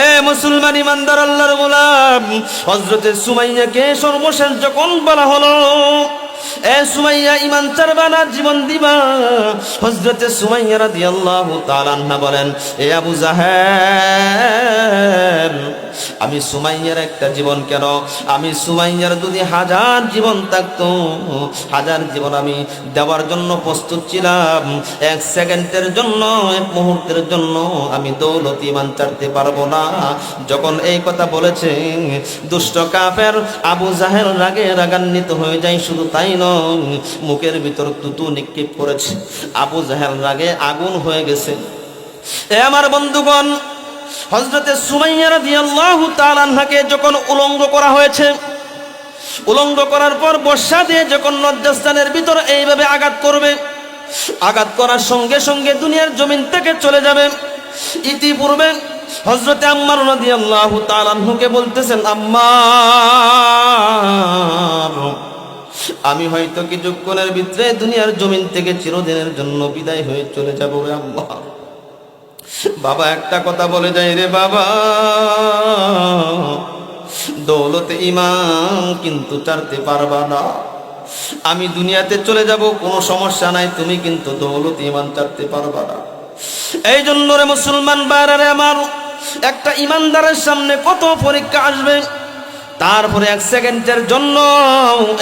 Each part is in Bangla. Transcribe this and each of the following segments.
এ মুসলমান ইমানদার আল্লাহর গোলাম, হযরতে সুমাইয়াকে সর্বশেষ যখন বলা হলো এ সুমাইয়া ঈমান ছাড়বা না জীবন দিবা, হযরতে সুমাইয়া রাদিয়াল্লাহু তাআলা আনহা বলেন, এ আবু জাহেল, আমি সুমাইয়ার একটা জীবন কেন, আমি সুমাইয়ার যদি 1000 জীবন থাকতো, 1000 জীবন আমি দেওয়ার জন্য প্রস্তুত ছিলাম। 1 সেকেন্ডের জন্য, 1 মুহূর্তের জন্য আমি দৌলত ঈমান ছাড়তে পারবো না। যখন এই কথা বলেছে, দুষ্ট কাফের আবু জাহেল রাগে রাগান্বিত হয়ে যায়। শুধু তাই নয়, মুখের ভিতর তুতু নিক্ষেপ করেছে। আবু জাহেল রাগে আগুন হয়ে গেছে। এ আমার বন্ধুগণ, হযরতে সুমাইয়া রাদিয়াল্লাহু তাআলা আনহাকে যখন উলঙ্গ করা হয়েছে, উলঙ্গ করার পর বর্ষা দিয়ে যখন লজ্জাস্থানের ভিতর এইভাবে আঘাত করবে, আঘাত করার সঙ্গে সঙ্গে দুনিয়ার জমিন থেকে চলে যাবে। ইতিপূর্বে হযরতে আম্মার রাদিয়াল্লাহু তাআলা আনহুকে বলতেছেন, আম্মার, আমি হয়তো কিছুক্ষণের ভিতরে দুনিয়ার জমিন থেকে চিরদিনের জন্য বিদায় হয়ে চলে যাব রে আম্মার। বাবা একটা কথা বলে যায় রে বাবা, দৌলতে ঈমান কিন্তু ছাড়তে পারবা না। আমি দুনিয়াতে চলে যাব, কোনো সমস্যা নাই, তুমি কিন্তু দৌলতে ঈমান ছাড়তে পারবা না। এই জন্য রে মুসলমান ভাইরা আমার, একটা ঈমানদারের সামনে কত পরীক্ষা আসবে, তারপরে 1 সেকেন্ডের জন্য,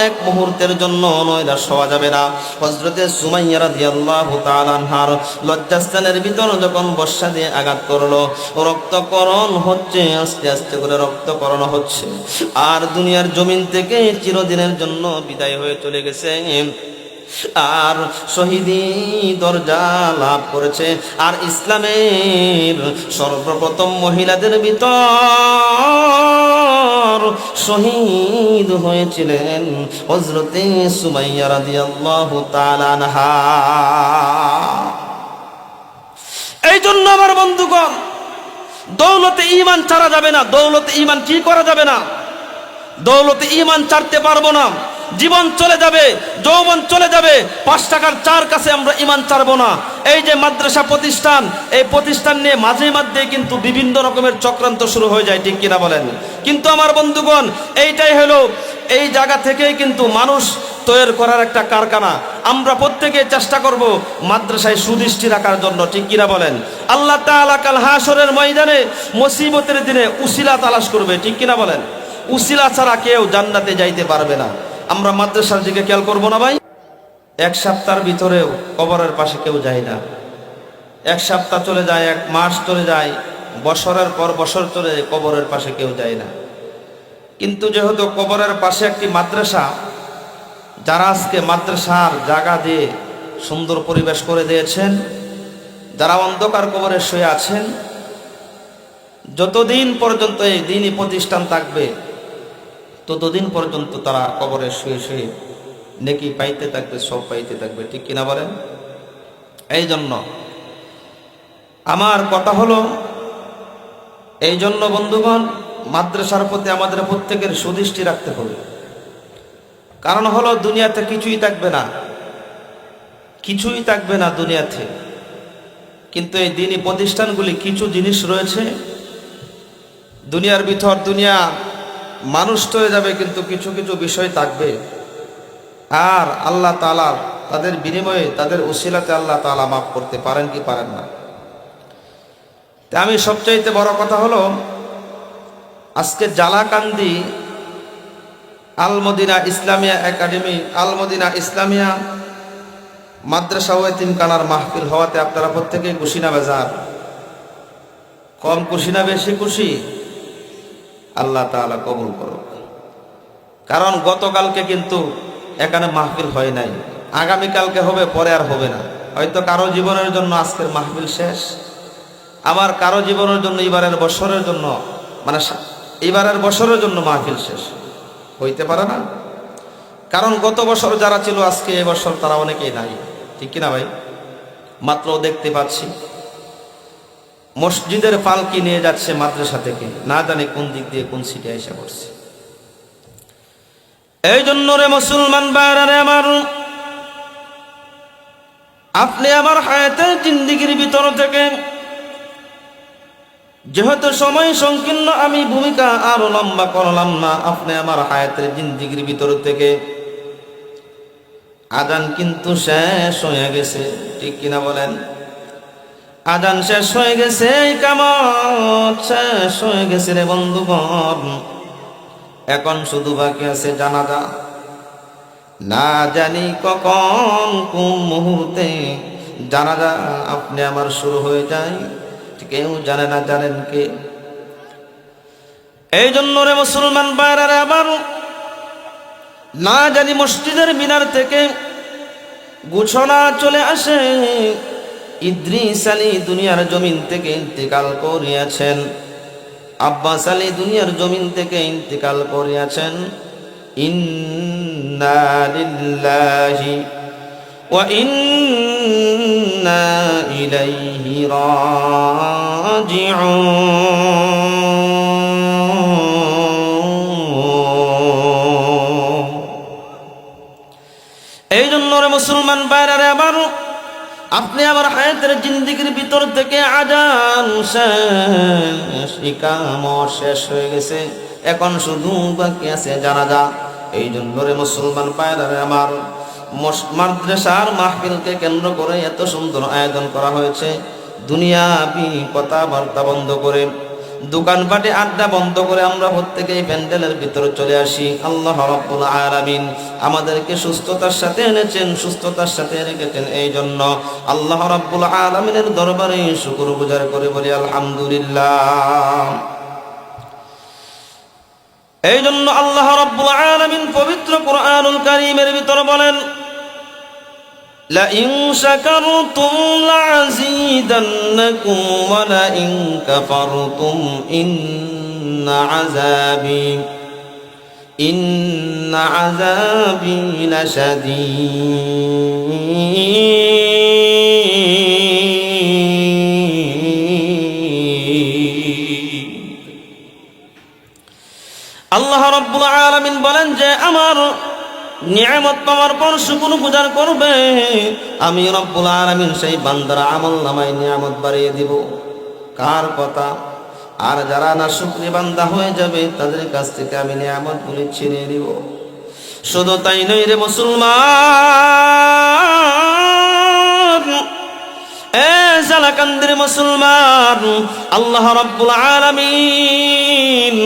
1 মুহূর্তের জন্য নয়রা শোয়া যাবে না। হযরতে সুমাইয়া রাদিয়াল্লাহু তাআলা আনহার লজ্জাস্থানের ভিতর যখন বর্ষা দিয়ে আঘাত করলো, রক্তকরণ হচ্ছে, আস্তে আস্তে করে রক্তকরণ হচ্ছে, আর দুনিয়ার জমিন থেকে চিরদিনের জন্য বিদায় হয়ে চলে গেছে, আর শহীদি দরজা লাভ করেছে। আর ইসলামের সর্বপ্রথম মহিলাদের ভিতর শহীদ হয়েছিলেন হযরতে সুমাইয়া রাদিয়াল্লাহু তাআলা আনহা। এই জন্য আমার বন্ধুগণ, দৌলতে ঈমান ছাড়া যাবে না। দৌলতে ঈমান কি করা যাবে না? দৌলতে ঈমান ছাড়তে পারবো না। জীবন চলে যাবে, যৌবন চলে যাবে, 5 টাকার চার কাছে আমরা ঈমান ছাড়বো না। এই যে মাদ্রাসা প্রতিষ্ঠান, এই প্রতিষ্ঠান নিয়ে মাঝে মাঝে কিন্তু বিভিন্ন রকমের চক্রান্ত শুরু হয়ে যায়, ঠিক কিনা বলেন? কিন্তু আমার বন্ধুগণ, এইটাই হলো এই জায়গা থেকেই কিন্তু মানুষ তৈরি করার একটা কারখানা। আমরা প্রত্যেকে চেষ্টা করব মাদ্রাসায় সুদৃষ্টি রাখার জন্য, ঠিক কিনা বলেন? আল্লাহ তাআলা কাল হাসরের ময়দানে মুসিবতের দিনে উসিলা তালাশ করবে, ঠিক কিনা বলেন? উসিলা ছাড়া কেউ জান্নাতে যাইতে পারবে না। আমরা মাদ্রাসার দিকে খেয়াল করবো না ভাই? 1 সপ্তাহের ভিতরেও কবরের পাশে কেউ যায় না। 1 সপ্তাহ চলে যায়, 1 মাস চলে যায়, বছরের পর বছর চলে যায়, কবরের পাশে কেউ যায় না। কিন্তু যেহেতু কবরের পাশে একটি মাদ্রাসা, যারা আজকে মাদ্রাসার জায়গা দিয়ে সুন্দর পরিবেশ করে দিয়েছেন, যারা অন্ধকার কবরে শুয়ে আছেন, যতদিন পর্যন্ত এই দ্বীনি প্রতিষ্ঠান থাকবে ততদিন পর্যন্ত তারা কবরে শুয়ে শুয়ে নেকি পাইতে থাকবে, সব পাইতে থাকবে, ঠিক কিনা বলেন? এই জন্য আমার কথা হলো, এই জন্য বন্ধুগণ, মাদ্রাসার প্রতি আমাদের প্রত্যেকের সুদৃষ্টি রাখতে হবে। কারণ হলো, দুনিয়াতে কিছুই থাকবে না, কিছুই থাকবে না দুনিয়াতে। কিন্তু এই দ্বীনি প্রতিষ্ঠানগুলি কিছু জিনিস রয়েছে, দুনিয়ার ভিতর দুনিয়া মানুষ হয়ে যাবে, কিন্তু কিছু কিছু বিষয় থাকবে। আর আল্লাহ তাআলা তাদের বিনিময়ে, তাদের উসিলাতে আল্লাহ তাআলা মাফ করতে পারেন কি পারেন না? তাই আমি সবচাইতে বড় কথা হলো, আজকে জালাকান্দি আল মদিনা ইসলামিয়া একাডেমি, আল মদিনা ইসলামিয়া মাদ্রাসা ও এতিমখানার মাহফিল হওয়াতে আপনারা প্রত্যেকেই খুশি না বেজার? কম খুশি না বেশি খুশি? আল্লাহ তাআলা কবুল করুক। কারণ গতকালকে কিন্তু এখানে মাহফিল হয় নাই, আগামীকালকে হবে, পরে আর হবে না। হয়তো কারো জীবনের জন্য আজকের মাহফিল শেষ, আবার কারো জীবনের জন্য এবারের বছরের জন্য, মানে এবারের বছরের জন্য মাহফিল শেষ হইতে পারে না। কারণ গত বছর যারা ছিল আজকে এবছর তারা অনেকেই নাই, ঠিক কিনা ভাই? মাত্র দেখতে পাচ্ছি মসজিদের পালকি নিয়ে যাচ্ছে মাদ্রাসা থেকে, না জানি কোন দিক দিয়ে কোন সিটে এসে পড়ছে। এই জন্য রে মুসলমান ভাইরা আমার, আপনি আমার হায়াতের জিন্দেগির ভিতর থেকে যেহেতু সময় সংকীর্ণ, আমি ভূমিকা আরো লম্বা করলাম না। আপনি আমার হায়াতের জিন্দেগির ভিতর থেকে আজান কিন্তু শেষ হয়ে গেছে, ঠিক কিনা বলেন? আজান শেষ হয়ে গেছে, ইকামত শেষ হয়ে গেছে রে বন্ধুগণ। এখন শুধু বাকি আছে জানাজা। না জানি কখন কোন মুহূর্তে জানাজা আপনি আমার শুরু হয়ে যায়, কেউ জানে না। জানেন কে? এই জন্য রে মুসলমান ভাইরা আবার না জানি মসজিদের মিনার থেকে ঘোষণা চলে আসে, ইদ্রিস আলী দুনিয়ার জমিন থেকে ইন্তেকাল করিয়াছেন, আব্বাস আলী দুনিয়ার জমিন থেকে ইন্তেকাল করিয়াছেন। ইন্না লিল্লাহি ওয়া ইন্না ইলাইহি রাজিউন। এই জন্য রে মুসলমান ভাইরা আবার আপনি আমার হায়াতের জিন্দেগির ভিতর থেকে আজান শেষ, ইকামত শেষ হয়ে গেছে, এখন শুধু বাকি আছে জানাজা। এই জন্য রে মুসলমান ভাইরা আমার মাদ্রাসার মাহফিলকে কেন্দ্র করে এত সুন্দর আয়োজন করা হয়েছে। দুনিয়াবি কথাবার্তা বন্ধ করে, দোকানপাটে আড্ডা বন্ধ করে আমরা প্রত্যেকেই প্যান্ডেলের ভিতরে চলে আসি। আল্লাহ রাব্বুল আলামিন আমাদেরকে সুস্থতার সাথে এনেছেন, সুস্থতার সাথে রেখেছেন। এই জন্য আল্লাহ রাব্বুল আলামিনের দরবারে শুকরগুজার করে বলি আলহামদুলিল্লাহ। এই জন্য আল্লাহ রাব্বুল আলামিন পবিত্র কোরআনুল কারীমের ভিতরে বলেন, لئن شكرتم لأزيدنكم ولئن كفرتم إن عذابي لشديد। আল্লাহ রাব্বুল আলামিন বলেন যে আমার নিয়ামত পাওয়ার পর শুকরগুজার করবে, আমি রব্বুল আলামিন সেই বান্দার আমলনামায় নিয়ামত বাড়িয়ে দিব। কার কথা? আর যারা না শুকরি বান্দা হয়ে যাবে তাদের কাছ থেকে আমি নিয়ামতগুলি ছিনিয়ে নিব। শুধু তাই নয় রে মুসলমান, জালাকান্দির মুসলমান, আল্লাহ রাব্বুল আলামিন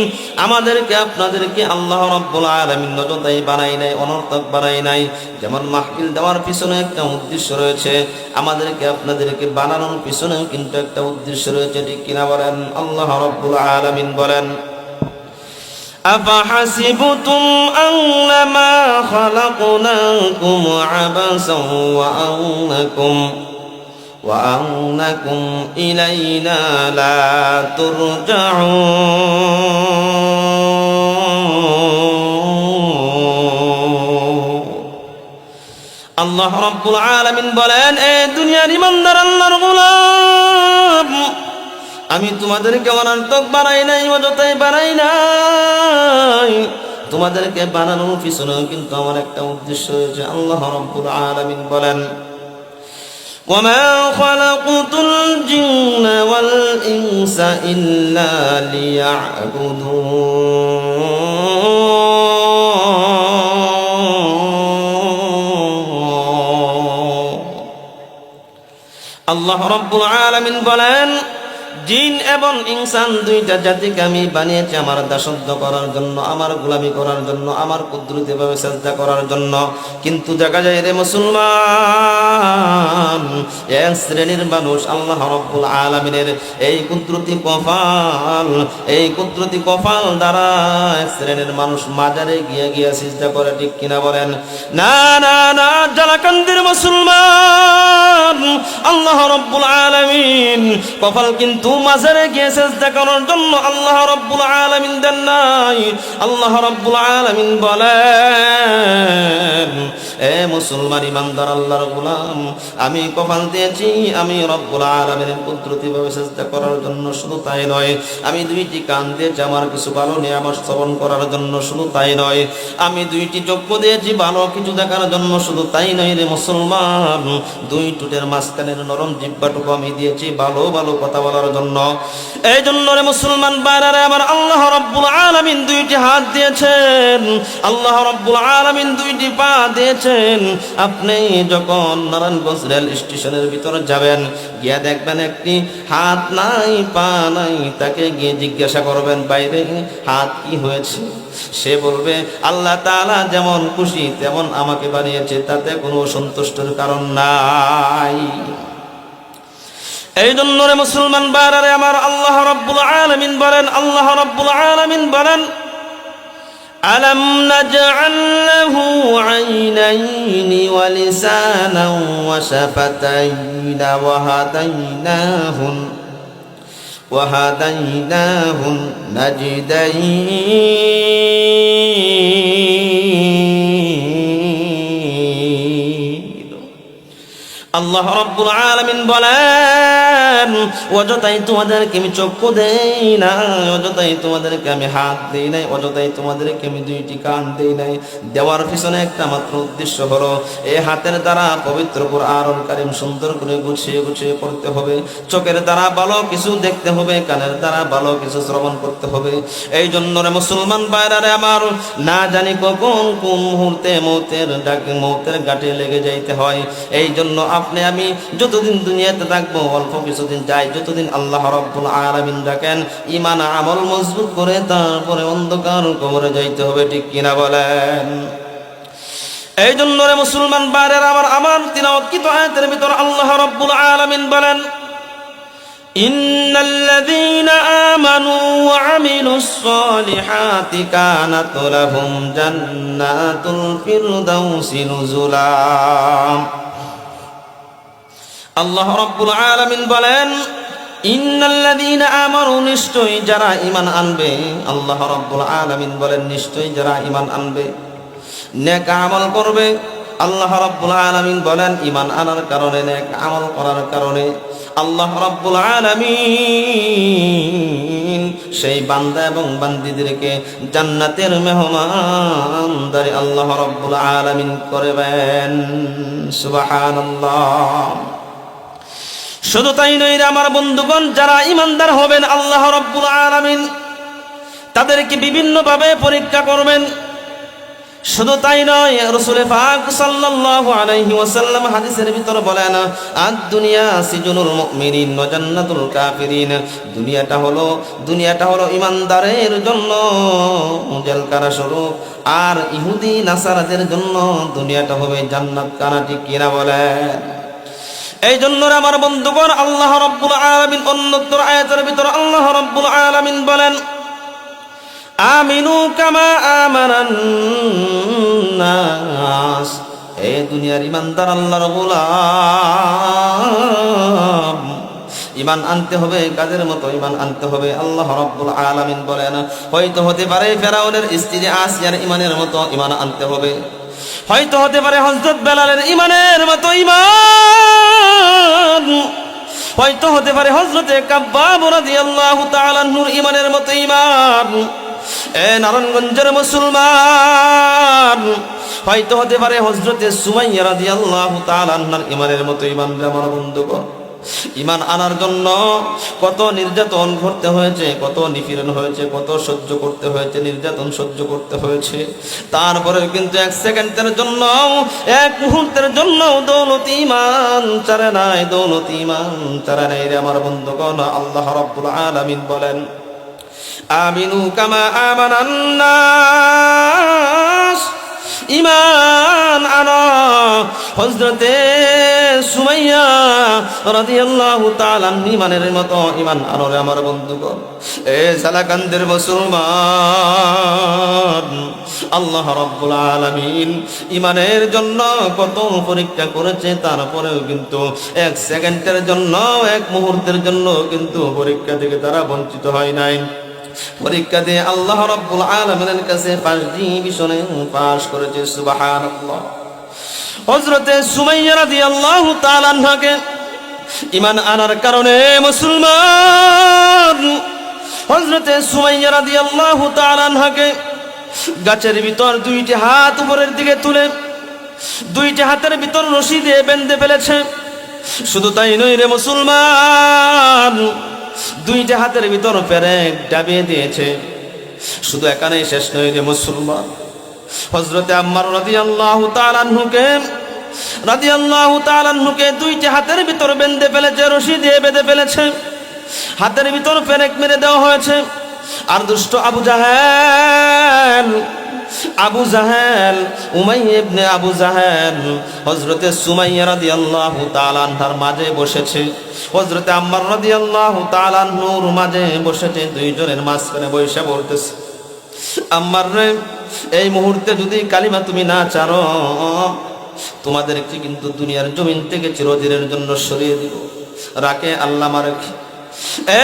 আমাদেরকে আপনাদেরকে আল্লাহ রাব্বুল আলামিন নজদাই বানাই নাই, অনর্থক বানাই নাই। যেমন মাহফিল দেওয়ার পিছনে একটা উদ্দেশ্য রয়েছে, আমাদেরকে আপনাদেরকে বানানোর পিছনেও কিন্তু একটা উদ্দেশ্য রয়েছে, ঠিক কিনা বলেন? আল্লাহ রাব্বুল আলামিন বলেন, আফাহাসিবতুম আন্নামা খালাকনাকুম আবাসান ওয়া আন্নাকুম ইলাইনা লা তুরজাউন। আল্লাহ রাব্বুল আলামিন বলেন, এ দুনিয়ার ইমানদার আল্লাহর গোলাম, আমি তোমাদেরকে অনর্থক বানাই নাই, অযথাই বানাই নাই। তোমাদেরকে বানানোর পিছনেও কিন্তু আমার একটা উদ্দেশ্য রয়েছে। আল্লাহ রাব্বুল আলামিন বলেন, وما خلقت الجن والإنس إلا ليعبدون। আল্লাহ রাব্বুল আলামিন বলেন, জিন এবং ইনসান দুইটা জাতিকে আমি বানিয়েছি আমার দাসত্ব করার জন্য, আমার গোলামি করার জন্য, আমার কুদরতিভাবে সাজদা করার জন্য। কিন্তু দেখা যায় রে মুসলমান, এক শ্রেণীর মানুষ আল্লাহ রাব্বুল আলামিনের এই কুদরতি কপাল দ্বারা এক শ্রেণীর মানুষ মাজারে গিয়া সিজদা করে, ঠিক কিনা বলেন? না না না, জালাকান্দির মুসলমান, আল্লাহ রাব্বুল আলামিন কপাল কিন্তু মাজারে গিয়ে সিজদা করার জন্য আল্লাহ রাব্বুল আলামিন দেন নাই। আল্লাহ রাব্বুল আলামিন বলেন, এ মুসলমান ইমানদার আল্লাহর গোলাম, আমি কপাল দিয়েছি আমি রব্বুল আলামিনের কুদরতিভাবে সিজদা করার জন্য। শুধু তাই নয়, আমি দুইটি কান দিয়েছি আমার কিছু ভালো নিয়ামত শ্রবণ করার জন্য। শুধু তাই নয়, আমি দুইটি চক্ষু দিয়েছি ভালো কিছু দেখার জন্য। শুধু তাই নয় রে মুসলমান, দুই টুটের মাঝখানের নরম জিহ্বাটুকু আমি দিয়েছি ভালো ভালো কথা বলার জন্য। জন্য। এই জন্য রে মুসলমান ভাইরা আমার, আল্লাহ রাব্বুল আলামিন দুইটি হাত দিয়েছেন, আল্লাহ রাব্বুল আলামিন দুইটি পা দিয়েছেন। আপনি যখন নারায়ণগঞ্জ রেল স্টেশনের ভিতরে যাবেন, গিয়ে দেখবেন একটি হাত নাই পা নাই, তাকে গিয়ে জিজ্ঞাসা করবেন, বাইরে হাত কি হয়েছে? সে বলবে, আল্লাহ তাআলা যেমন খুশি তেমন আমাকে বানিয়েছে, তাতে কোনো অসন্তুষ্টের কারণ নাই। এই জন্য রে মুসলমান ভাইরা আমার, আল্লাহ রাব্বুল আলামিন বলেন, আল্লাহ রাব্বুল আলামিন বলেন, আলাম নাজআল লাহু আইনাইনি ওয়া লিসানান ওয়া শাফাতাইন ওয়া হাদাইনাহুন নাজদাইন। আল্লাহ রাব্বুল আলামিন বলেন, অযথাই তোমাদেরকে আমি চক্ষু দেই না, অযথাই তোমাদেরকে আমি হাত দেই নাই, অযথাই তোমাদেরকে আমি দুইটি কান দেই নাই। দেওয়ার পিছনে একটা মাত্র উদ্দেশ্য হলো, এই হাতের দ্বারা পবিত্র কুরআনুল কারীম সুন্দর করে গুছিয়ে গুছিয়ে পড়তে হবে, চোখের দ্বারা ভালো কিছু দেখতে হবে, কানের দ্বারা ভালো কিছু শ্রবণ করতে হবে। এই জন্য রে মুসলমান ভাইরা আমার, না জানি কখন কোন মুহূর্তে মৌতের ঘাটে লেগে যাইতে হয়। এই জন্য আপনি আমি যতদিন দুনিয়াতে থাকবো, অল্প কিছুদিন যাই, যতদিন আল্লাহ রাব্বুল আলামিন রাখেন, ঈমান আমল মজবুত করে তারপরে অন্ধকার কবরে যাইতে হবে, ঠিক কিনা বলেন? এই জন্য রে মুসলমান ভাইরা আমার তিলাওয়াতকৃত আয়াতের ভিতর আল্লাহ রাব্বুল আলামিন বলেন, ইন্নাল্লাযীনা আমানু ওয়া আমিলুস সালিহাতি কানাত লাহুম জান্নাতুল ফিরদাউসি নুজুলা। আল্লাহ রাব্বুল আলামিন বলেন, ইন্নাল্লাযীনা আমানু, নিশ্চয়ই যারা ঈমান আনবে। আল্লাহ রাব্বুল আলামিন বলেন, নিশ্চয়ই যারা ঈমান আনবে, নেক আমল করবে। আল্লাহ রাব্বুল আলামিন বলেন, ঈমান আনার কারণে, নেক আমল করার কারণে আল্লাহ রাব্বুল আলামিন সেই বান্দা এবং বান্দীদেরকে জান্নাতের মেহমানদারি আল্লাহ রাব্বুল আলামিন করবেন। সুবহানাল্লাহ। শুধু তাই নয় রে আমার বন্ধুগণ, যারা ঈমানদার হবেন আল্লাহ রাব্বুল আলামিন তাদেরকে বিভিন্নভাবে পরীক্ষা করবেন। শুধু তাই নয়, রাসূল পাক সাল্লাল্লাহু আলাইহি ওয়াসাল্লাম হাদিসের ভিতরে বলেন, আদ-দুনিয়া সিজনুল মুমিনিন ওয়া জান্নাতুল কাফিরিন। দুনিয়াটা হলো ঈমানদারের জন্য জেলখানা স্বরূপ, আর ইহুদি নাসারাদের জন্য দুনিয়াটা হবে জান্নাত খানা, ঠিক কিনা বলেন? এই জন্য আমার বন্ধুগণ, আল্লাহ রাব্বুল আলামিন অন্যত্র আয়াতের ভিতর আল্লাহ রাব্বুল আলামিন বলেন, আমিনু কামা আমানান নাস। এই দুনিয়ার ঈমানদার আল্লাহর গোলাম, ঈমান আনতে হবে, কাদের মতো ঈমান আনতে হবে। আল্লাহ রাব্বুল আলামিন বলেন, হয়তো হতে পারে ফেরাউনের স্ত্রী আসিয়ার ঈমানের মতো ঈমান আনতে হবে, হয়তো হতে পারে হযরত বেলালের ঈমানের মতো ঈমান, হয়তো হতে পারে হযরতে কাব্বাব রাদিয়াল্লাহু তাআলা আনহুর ঈমানের মতো ঈমান। এ নারায়ণগঞ্জের মুসলমান, হয়তো হতে পারে হযরতে সুমাইয়া রাদিয়াল্লাহু তাআলা আনহার ঈমানের মতো ঈমান। আমার বন্ধুগণ, ঈমান আনার জন্য কত নির্যাতন করতে হয়েছে, কত নিপীড়ন হয়েছে, কত সহ্য করতে হয়েছে, নির্যাতন সহ্য করতে হয়েছে। তারপরে কিন্তু এক সেকেন্ডের জন্য, এক মুহূর্তের জন্য দৌলত ঈমান ছাড়ে নাই, দৌলত ঈমান ছাড়ে নাই রে আমার বন্ধুগণ। আল্লাহ রাব্বুল আলামিন বলেন, আমিনু কামা আমানান নাস। ঈমান আনা হযরতে সুমাইয়া রাদিয়াল্লাহু তাআলা ঈমানের মতো ঈমান আনো রে আমার বন্ধুগণ। এ সালাকান্দের মুসলমান, আল্লাহ রাব্বুল আলামিন ঈমানের জন্য কত পরীক্ষা করেছে, তারপরেও কিন্তু এক সেকেন্ডের জন্য, এক মুহূর্তের জন্য কিন্তু পরীক্ষা থেকে তারা বঞ্চিত হয় নাই। পরীক্ষা দিয়ে আল্লাহ রাব্বুল আলামিনের কাছে ফার্স্ট ডিভিশনে পাস করেছে। সুবহানাল্লাহ। হযরতে সুমাইয়া রাদিয়াল্লাহু তাআলা আনহাকে ঈমান আনার কারণে মুসলমান, হযরতে সুমাইয়া রাদিয়াল্লাহু তাআলা আনহাকে গাছের ভিতর দুইটি হাত উপরের দিকে তুলে দুইটি হাতের ভিতর রশি দিয়ে বেঁধে ফেলেছে। শুধু তাই নয় রে মুসলমান, দুইটা হাতের ভিতর পেরেক ডাবিয়ে দিয়েছে। শুধু এখানেই শেষ নয় রে মুসলমান, হযরতে আম্মার রাদিয়াল্লাহু তাআলা আনহুকে দুইটা হাতের ভিতর বেঁধে ফেলেছে, রশি দিয়ে বেঁধে ফেলেছে, হাতের ভিতর পেরেক মেরে দেওয়া হয়েছে। আর দুষ্ট আবু জাহেল উমাইয়া ইবনে আবু জাহেল হযরতে সুমাইয়া রাদিয়াল্লাহু তাআলা আনহার মাঝে বসেছে, হযরতে আম্মার রাদিয়াল্লাহু তাআলা আনহুর মাঝে বসেছে। দুইজনের মাঝখানে বসে বলতেছে, আম্মার রে, এই মুহূর্তে যদি কালিমা তুমি না ছাড়ো, তোমাদেরকে কিন্তু দুনিয়ার জমিন থেকে চিরদিনের জন্য সরিয়ে দিব। রাখে আল্লাহ মারে।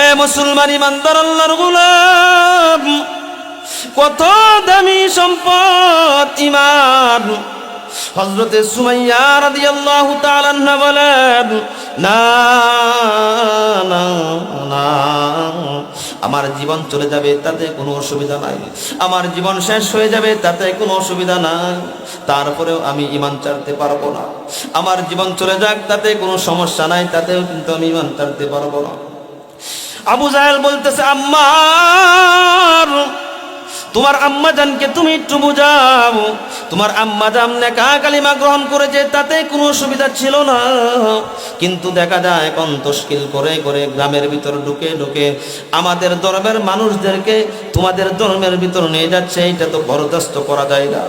এ মুসলমান ইমানদার আল্লাহর গোলাম, কত দামি সম্পদ ঈমান। হযরতে সুমাইয়া রাদিয়াল্লাহু তাআলা আনহা বলেন, না না না, আমার জীবন চলে যাবে তাতে কোনো অসুবিধা নাই, আমার জীবন শেষ হয়ে যাবে তাতে কোনো অসুবিধা নাই, তারপরেও আমি ঈমান ছাড়তে পারবো না। আমার জীবন চলে যাক তাতে কোনো সমস্যা নাই, তাতেও কিন্তু আমি ঈমান ছাড়তে পারবো না। আবু জাহেল বলতেছে, আম্মার, তোমার আম্মা জানকে তুমি একটু বুঝাও, তোমার আম্মা জান নেকা কালিমা গ্রহণ করেছে, তাতে কোনো অসুবিধা ছিল না, কিন্তু দেখা যায় এখন তশকিল করে করে গ্রামের ভিতর ঢুকে ঢুকে আমাদের ধর্মের মানুষদেরকে তোমাদের ধর্মের ভিতর নিয়ে যাচ্ছে, এটা তো বরদাস্ত করা যায় না।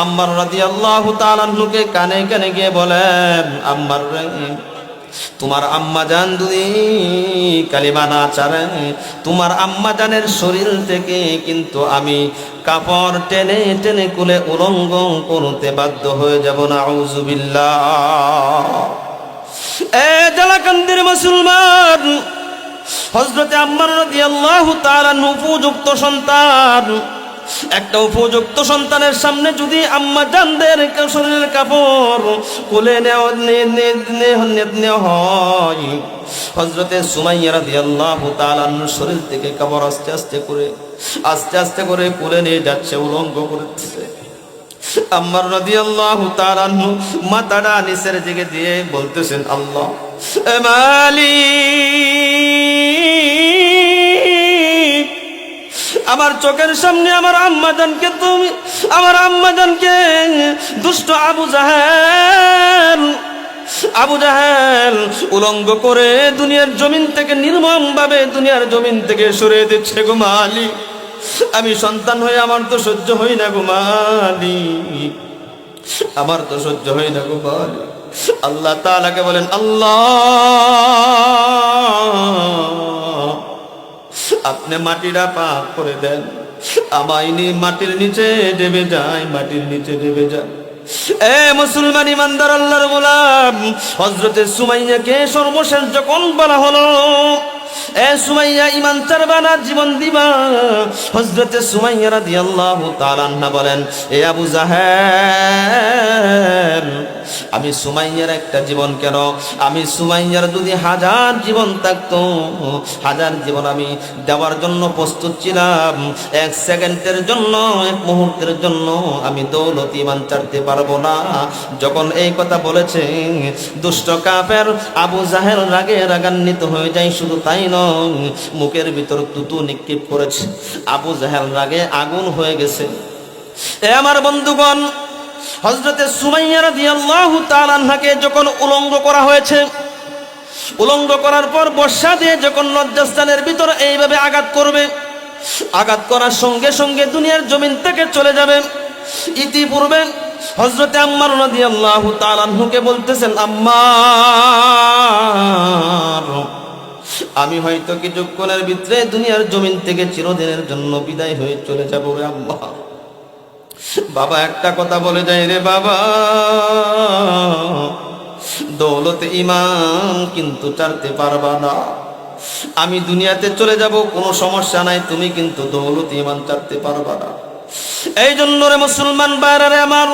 আম্মার রাদিয়াল্লাহু তাআলা আনহুকে কানে কানে গিয়ে বলেন, আম্মার রে, তোমার আম্মা জান যদি কালিমা না ছাড়ে, তোমার আম্মা জানের শরীর থেকে কিন্তু আমি কাপড় টেনে টেনে কুলে উলঙ্গ করতে বাধ্য হয়ে যাব। নাউযুবিল্লাহ। এ জালাকান্দির মুসলমান, হযরতে আম্মার রাদিয়াল্লাহু তাআলা উপযুক্ত সন্তান, একটা উপযুক্ত সন্তানের সামনে যদি আম্মা জানদের শরীরের কাপড় কোলে নেওয়া হয়, হযরতে সুমাইয়া রাদিয়াল্লাহু তাআলা শরীর থেকে কাপড় আস্তে আস্তে করে কোলে নিয়ে যাচ্ছে, উলঙ্গ করতেছে। আম্মার রাদিয়াল্লাহু তাআলা মাথাটা নিচের দিকে দিয়ে বলতেছেন, আল্লাহ মালিক, আমার চোখের সামনে আমার আম্মা জানকে দুষ্ট আবু জাহেল উলঙ্গ করে দুনিয়ার জমিন থেকে নির্মম ভাবে দুনিয়ার জমিন থেকে সরিয়ে দিচ্ছে গো মালিক। আমি সন্তান হয়ে আমার তো সহ্য হই না গো মালিক, আমার তো সহ্য হই না গো মালিক। আল্লাহ তাআলাকে বলেন, আল্লাহ আপনি মাটিটা পাক করে দেন, আমায় মাটির নিচে ডেবে যায়, মাটির নিচে ডেবে যায়। এ মুসলমান ইমানদার আল্লাহর গোলাম, হযরতে সুমাইয়াকে সর্বশেষ যখন বলা হলো, এ সুমাইয়া ঈমান ছাড়বা না জীবন দিবা, হযরতে সুমাইয়া রাদিয়াল্লাহু তাআলা আনহা বলেন, এ আবু জাহেল, আমি সুমাইয়ার একটা জীবন কেন, আমি সুমাইয়ার যদি 1000 জীবন থাকতো, 1000 জীবন আমি দেওয়ার জন্য প্রস্তুত ছিলাম। 1 সেকেন্ডের জন্য, 1 মুহূর্তের জন্য আমি দৌলত ঈমান ছাড়তে পারবো না। যখন এই কথা বলেছে, দুষ্ট কাফের আবু জাহেল রাগে রাগান্বিত হয়ে যায়। শুধু তাই নয়, মুখের ভিতর তুতু নিক্ষেপ করেছে। আবু জাহেল রাগে আগুন হয়ে গেছে। এ আমার বন্ধুগণ, হযরতে সুমাইয়া রাদিয়াল্লাহু তাআলা আনহাকে যখন উলঙ্গ করা হয়েছে, উলঙ্গ করার পর বর্ষা দিয়ে যখন লজ্জাস্থানের ভিতর এইভাবে আঘাত করবে, আঘাত করার সঙ্গে সঙ্গে দুনিয়ার জমিন থেকে চলে যাবে। ইতিপূর্বে হযরতে আম্মার রাদিয়াল্লাহু তাআলা আনহুকে বলতেছেন, আম্মার, আমি হয়তো কিছুক্ষণের ভিতরে দুনিয়ার জমিন থেকে চিরদিনের জন্য বিদায় হয়ে চলে যাব রে আম্মা। বাবা একটা কথা বলে যায় রে বাবা, দৌলতে ঈমান কিন্তু ছাড়তে পারবা না। আমি দুনিয়াতে চলে যাব, কোনো সমস্যা নাই, তুমি কিন্তু দৌলতে ঈমান ছাড়তে পারবা না। এই জন্য রে মুসলমান ভাইরা আমার,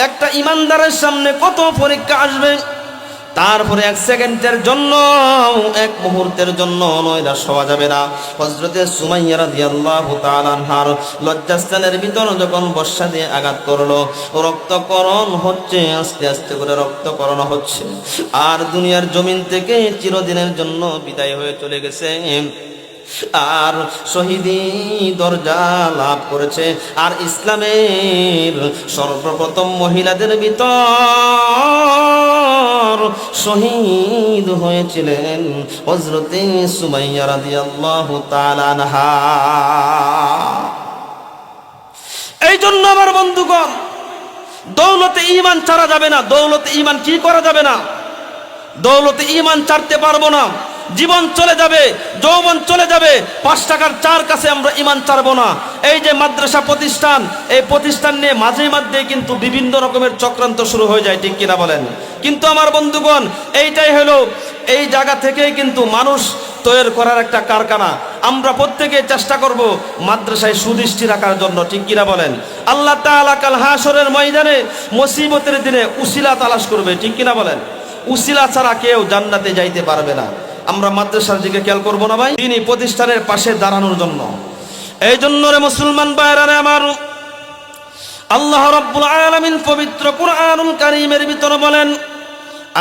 একটা ঈমানদারের সামনে কত পরীক্ষা আসবে, তারপরে 1 সেকেন্ডের জন্য, 1 মুহূর্তের জন্য নয়রা শোয়া যাবে না। হযরতে সুমাইয়া রাদিয়াল্লাহু তাআলা আনহার লজ্জাস্থানের ভিতর যখন বর্ষা দিয়ে আঘাত করলো, রক্তকরণ হচ্ছে, আস্তে আস্তে করে রক্তকরণ হচ্ছে, আর দুনিয়ার জমিন থেকে চিরদিনের জন্য বিদায় হয়ে চলে গেছে। আর শহীদি দরজা লাভ করেছে। আর ইসলামের সর্বপ্রথম মহিলাদের ভিতর শহীদ হয়েছিলেন হযরতে সুমাইয়া রাদিয়াল্লাহু তাআলা আনহা। এই জন্য আমার বন্ধুগণ, দৌলতে ঈমান ছাড়া যাবে না। দৌলতে ঈমান কি করা যাবে না? দৌলতে ঈমান ছাড়তে পারবো না। জীবন চলে যাবে, যৌবন চলে যাবে, 5 টাকার চার কাছে আমরা ঈমান ছাড়বো না। এই যে মাদ্রাসা প্রতিষ্ঠান, এই প্রতিষ্ঠান নিয়ে মাঝে মাঝে কিন্তু বিভিন্ন রকমের চক্রান্ত শুরু হয়ে যায়, ঠিক কিনা বলেন? কিন্তু আমার বন্ধুগণ, এইটাই হলো এই জায়গা থেকেই কিন্তু মানুষ তৈরি করার একটা কারখানা। আমরা প্রত্যেকে চেষ্টা করব মাদ্রাসায় সুদৃষ্টি রাখার জন্য, ঠিক কিনা বলেন? আল্লাহ তাআলা কাল হাসরের ময়দানে মুসিবতের দিনে উসিলা তালাশ করবে, ঠিক কিনা বলেন? উসিলা ছাড়া কেউ জান্নাতে যাইতে পারবে না। আমরা মাদ্রাসার দিকে খেয়াল করবো না ভাই, তিনি প্রতিষ্ঠানের পাশে দাঁড়ানোর জন্য। এই জন্য রে মুসলমান ভাইরা রে আমার, আল্লাহ রাব্বুল আলামিন পবিত্র কুরআনুল কারীমের ভিতরে বলেন,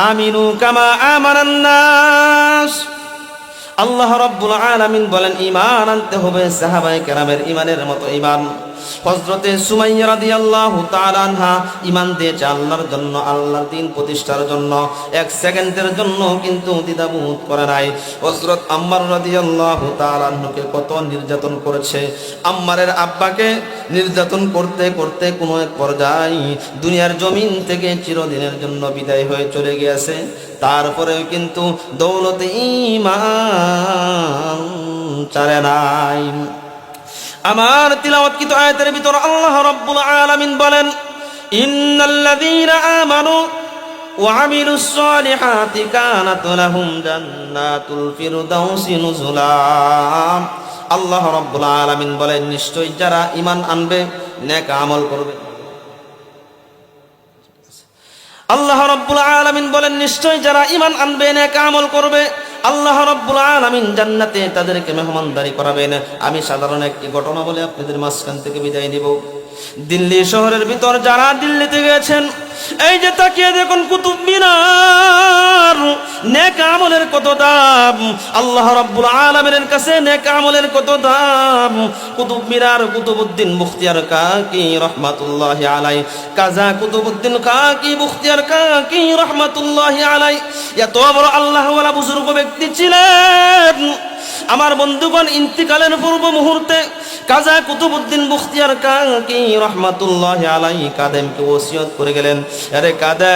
আমিনু কামা আমানান নাস। আল্লাহ রাব্বুল আলামিন বলেন, ঈমান আনতে হবে সাহাবায়ে কেরামের ঈমানের মতো ঈমান। হযরতে সুমাইয়া রাদিয়াল্লাহু তাআলা আনহা ঈমান দিয়েছে আল্লাহর জন্য, আল্লাহর দ্বীন প্রতিষ্ঠার জন্য। 1 সেকেন্ডের জন্য কিন্তু দ্বিধাবোধ করে নাই। হযরত আম্মার রাদিয়াল্লাহু তাআলা আনহুকে কত নির্যাতন করেছে। আম্মারের আব্বাকে নির্যাতন করতে করতে কোনো এক পর্যায়ে দুনিয়ার জমিন থেকে চিরদিনের জন্য বিদায় হয়ে চলে গিয়েছে। তারপরেও কিন্তু দৌলতে ঈমান ছাড়ে নাই। আমার তিলাওয়াতকৃত আয়াতের ভিতর আল্লাহ রাব্বুল আলামিন বলেন, ইন্নাল্লাযীনা আমানু ওয়া আমিলুস সালিহাতি কানাত লাহুম জান্নাতুল ফিরদাউসি নুজুলা। আল্লাহ রাব্বুল আলামিন বলেন, নিশ্চয়ই যারা ঈমান আনবে, নেক আমল করবে। আল্লাহ রাব্বুল আলামিন বলেন, নিশ্চয়ই যারা ঈমান আনবে, নেক আমল করবে, আল্লাহ রাব্বুল আলামিন জান্নাতে তাদেরকে মেহমানদারি করাবেন। আমি সাধারণ একটি ঘটনা বলে আপনাদের মাঝখান থেকে বিদায় নিব। দিল্লি শহরের ভিতর যারা দিল্লিতে গেছেন, এই যে তাকিয়ে দেখুন কুতুব মিনার, নেক আমলের কত দাম। আল্লাহ রাব্বুল আলামিনের কাছে নেক আমলের কত দাম। কুতুব মিনার কুতুবউদ্দিন মুখতিয়ার কাকি রহমাতুল্লাহি আলাই, কাজা কুতুবউদ্দিন কাকি মুখতিয়ার কাকি রহমাতুল্লাহি আলাই এত বড় আল্লাহ ওয়ালা বুজুর্গ ব্যক্তি ছিলেন। আমার বন্ধুগণ, ইন্তিকালের পূর্ব মুহূর্তে কাজা কুতুবউদ্দিন মুখতিয়ার কাকি রহমাতুল্লাহি আলাই কাদেমকে ওসিয়ত করে গেলেন, আরে কাদেম,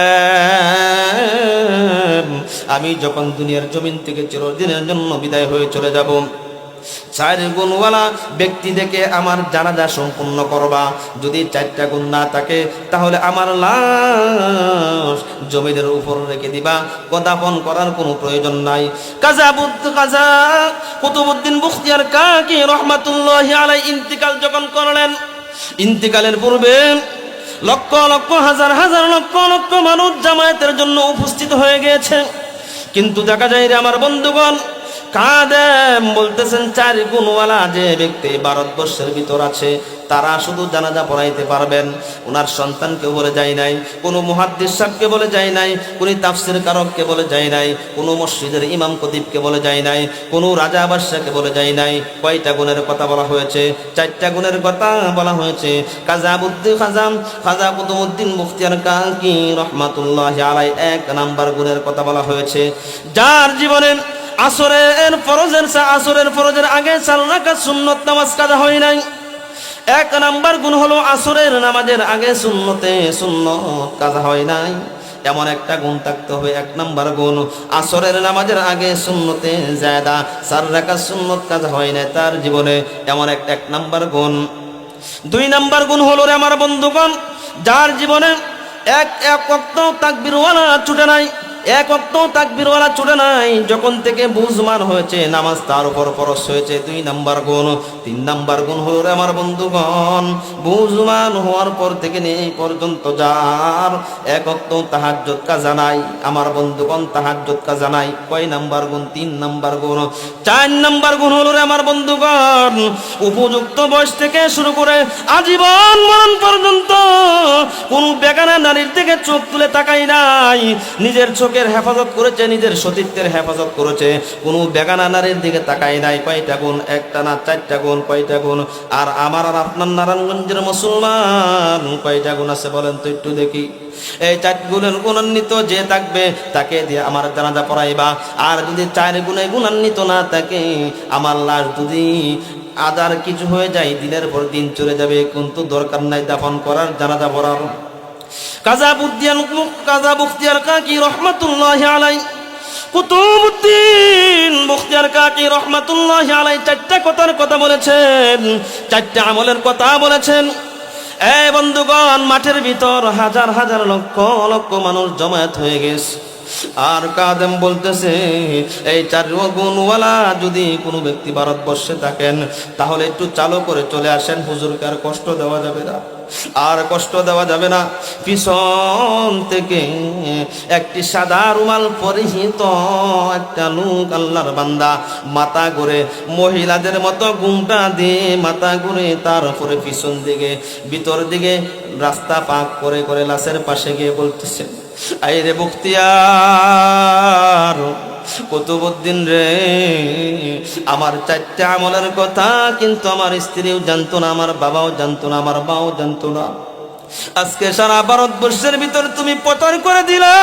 আমি যখন দুনিয়ার জমিন থেকে চিরদিনের জন্য বিদায় হয়ে চলে যাব, 4 গুণওয়ালা ব্যক্তি দেখে আমার জানাজা সম্পূর্ণ করবা। যদি 4টা গুণ না থাকে তাহলে আমার লাশ জমিনের উপর রেখে দিবা, দাফন করার কোনো প্রয়োজন নাই। কাজা কুতুবউদ্দিন মুখতিয়ার কাকি রহমাতুল্লাহি আলাই ইন্তিকাল যখন করলেন, ইন্তিকালের পূর্বে লক্ষ লক্ষ হাজার হাজার লক্ষ লক্ষ মানুষ জামায়াতের জন্য উপস্থিত হয়ে গিয়েছে। কিন্তু দেখা যায় রে আমার বন্ধুগণ, কাদেম বলতেছেন 4 গুণওয়ালা যে ব্যক্তি ভারতবর্ষের ভিতর আছে তারা শুধু জানাজা পড়াইতে পারবেন। ওনার সন্তানকে বলে যায় নাই, কোনো মুহাদ্দিস সাহেবকে বলে যায় নাই, কোনো তাফসীর কারককে বলে যায় নাই, কোনো মসজিদের ইমাম খতিবকে বলে যায় নাই, কোনো রাজা বাদশাকে বলে যায় নাই। কয়টা গুণের কথা বলা হয়েছে? 4টা গুণের কথা বলা হয়েছে। খাজা কুতুবউদ্দিন মুখতিয়ার কাকি রহমাতুল্লাহি আলাই 1 নাম্বার গুণের কথা বলা হয়েছে, যার জীবনে আসরের ফরজের আগে 4 রাকাত সুন্নত নামাজ কাজা হয় নাই। 1 নাম্বার গুণ হলো আসরের নামাজের আগে সুন্নত কাজা হয় নাই। এমন একটা গুণ থাকতে হবে। 1 নাম্বার গুণ, আসরের নামাজের আগে সুন্নতে জায়দা 4 রাকাত সুন্নত কাজা হয় নাই তার জীবনে, এমন একটা 1 নাম্বার গুণ। 2 নাম্বার গুণ হলো রে আমার বন্ধুগণ, যার জীবনে এক ওয়াক্ত তাকবীরওয়ালা ছুটে নাই, 1 ওয়াক্ত তাকবীরওয়ালা ছুটে নাই, যখন থেকে বুঝমান হয়েছে নামাজ তার উপর ফরজ হয়েছে। 2 নাম্বার গুণ, তিন নাম্বার গুণ হলো রে আমার বন্ধুগণ, বুঝমান হওয়ার পর থেকে এই পর্যন্ত যার এক ওয়াক্ত তাহাজ্জুদ কাজা নাই। আমার বন্ধুগণ তাহাজ্জুদ কাজা নাই। কয় নাম্বার গুণ? তিন নাম্বার গুণ। চার নাম্বার গুণ হলো রে আমার বন্ধুগণ, উপযুক্ত বয়স থেকে শুরু করে আজীবন মরণ পর্যন্ত কোন বেগানা নারীর দিকে চোখ তুলে তাকাই নাই। নিজের চোখের হেফাজত করেছে, নিজের সতীত্বের হেফাজত করেছে, কোন বেগানা নারীর দিকে তাকাই নাই। কয়টা গুণ? একটা না চারটা গুণ। কয়টা গুণ? আর আমার আর আপনার নারায়ণগঞ্জের মুসলমান কয়টা গুণ আছে বলেন তো একটু দেখি। এই চার গুণের গুণান্বিত যে থাকবে তাকে দিয়ে আমার জানাজা পড়াইবা। আর যদি চার গুণে গুণান্বিত না থাকে, আমার লাশ যদি আদার কিছু হয়ে যায়, দিনের পর দিন চলে যাবে, কিন্তু দরকার নাই দাফন করার, জানাজা পড়ার। কাজা মুখতিয়ার কাকি রহমাতুল্লাহি আলাইহি, কুতুবউদ্দিন মুখতিয়ার কাকি রহমাতুল্লাহি আলাইহি চারটা কথার কথা বলেছেন, চারটা আমলের কথা বলেছেন। এই বন্ধুগণ, মাঠের ভিতর হাজার হাজার লক্ষ লক্ষ মানুষ জমায়েত হয়ে গেছে। আর কাদেম বলতেছে, এই চার গুণওয়ালা যদি কোনো ব্যক্তি ভারতবর্ষে থাকেন, তাহলে একটু চালু করে চলে আসেন, হুজুরকে আর কষ্ট দেওয়া যাবে না, আর কষ্ট দেওয়া যাবে না। পিছন থেকে একটি সাদা রুমাল পরিহিত একটা লোক, আল্লাহর বান্দা, মাথা ঘুরে মহিলাদের মতো ঘুমটা দিয়ে মাথা ঘুরে, তারপরে পিছন দিকে ভিতর দিকে রাস্তা পাক করে করে লাশের পাশে গিয়ে বলতেছে, আইরে মুখতিয়ার, কুতুবউদ্দিন রে, আমার চারটা আমলের কথা কিন্তু আমার স্ত্রীও জানতো না, আমার বাবাও জানতো না, আমার মাও জানতো না। আজকে সারা ভারতবর্ষের ভিতর তুমি প্রচার করে দিলা।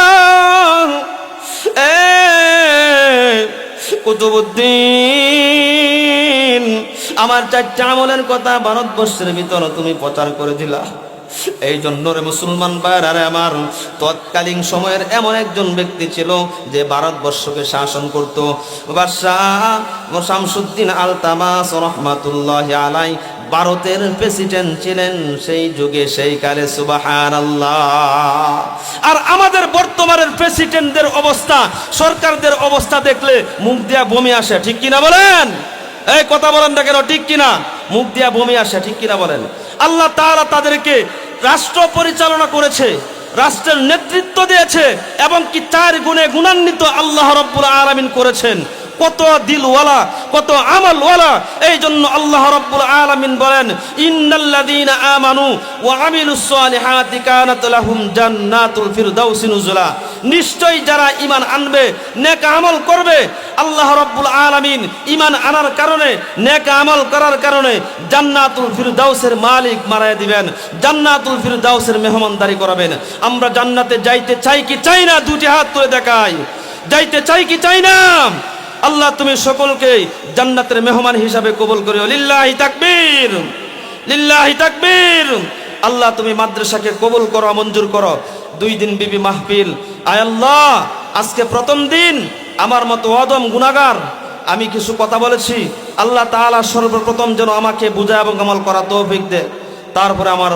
কুতুবউদ্দিন, আমার চারটা আমলের কথা ভারতবর্ষের ভিতর তুমি প্রচার করে দিলা। এই জন্য রে মুসলমান ভাইরা, আমার তৎকালীন সময়ের এমন একজন ব্যক্তি ছিল যে ভারতবর্ষকে শাসন করত, বাদশাহ শামসুদ্দিন আলতামাস রহমাতুল্লাহি আলাইহি ভারতের প্রেসিডেন্ট ছিলেন সেই যুগে, সেই কালে। সুবহানাল্লাহ। আর আমাদের বর্তমানের প্রেসিডেন্টদের অবস্থা, সরকারদের অবস্থা দেখলে মুখ দিয়া বমি আসে, ঠিক কিনা বলেন? এই কথা বলেন না কেন, ঠিক কিনা? মুখ দিয়া বমি আসে, ঠিক কিনা বলেন? আল্লাহ তাআলা তাদেরকে রাষ্ট্র পরিচালনা করেছে, রাষ্ট্রের নেতৃত্ব দিয়েছে, এবং কি চার গুণে গুণান্বিত আল্লাহ রাব্বুল আলামিন করেছেন। কত দিলওয়ালা, কত আমলওয়ালা। এই জন্য আল্লাহ রাব্বুল আলামিন বলেন, ইন্নাল্লাযীনা আমানু ওয়া আমিলুস সালিহাতি কানাত লাহুম জান্নাতুল ফিরদাউসি নুজুলা। নিশ্চয়ই যারা ঈমান আনবে, নেক আমল করবে, আল্লাহ রাব্বুল আলামিন ঈমান আনার কারণে, নেক আমল করার কারণে জান্নাতুল ফিরদাউসের মালিক বানায় দিবেন, জান্নাতুল ফিরদাউসের মেহমানদারি করাবেন। আমরা জান্নাতে যাইতে চাই কি চাই না? দুটি হাত তুলে দেখাই। যাইতে চাই কি চাই না? আল্লাহ তুমি সকলকে জান্নাতের মেহমান হিসাবে কবুল করিও। লিল্লাহি তাকবীর, লিল্লাহি তাকবীর। আল্লাহ তুমি মাদ্রাসাকে কবুল করো, মঞ্জুর করো। 2 দিন বিবি মাহফিল। আয় আল্লাহ, আজকে প্রথম দিন, আমার মতো অদম গুনাহগার আমি কিছু কথা বলেছি, আল্লাহ তাআলা সর্বপ্রথম যেন আমাকে বুঝা এবং আমল করা তৌফিক দে। তারপরে আমার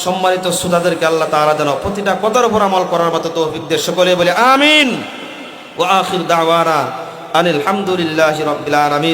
সম্মানিত শ্রোতাদেরকে আল্লাহ তাআলা যেন প্রতিটা কথার উপর আমল করার মতো তৌফিক দে। সকলে বলে আমিন। ওয়া আখির দাওয়ানা আনিল হামদুলিল্লাহি রাব্বিল আলামিন।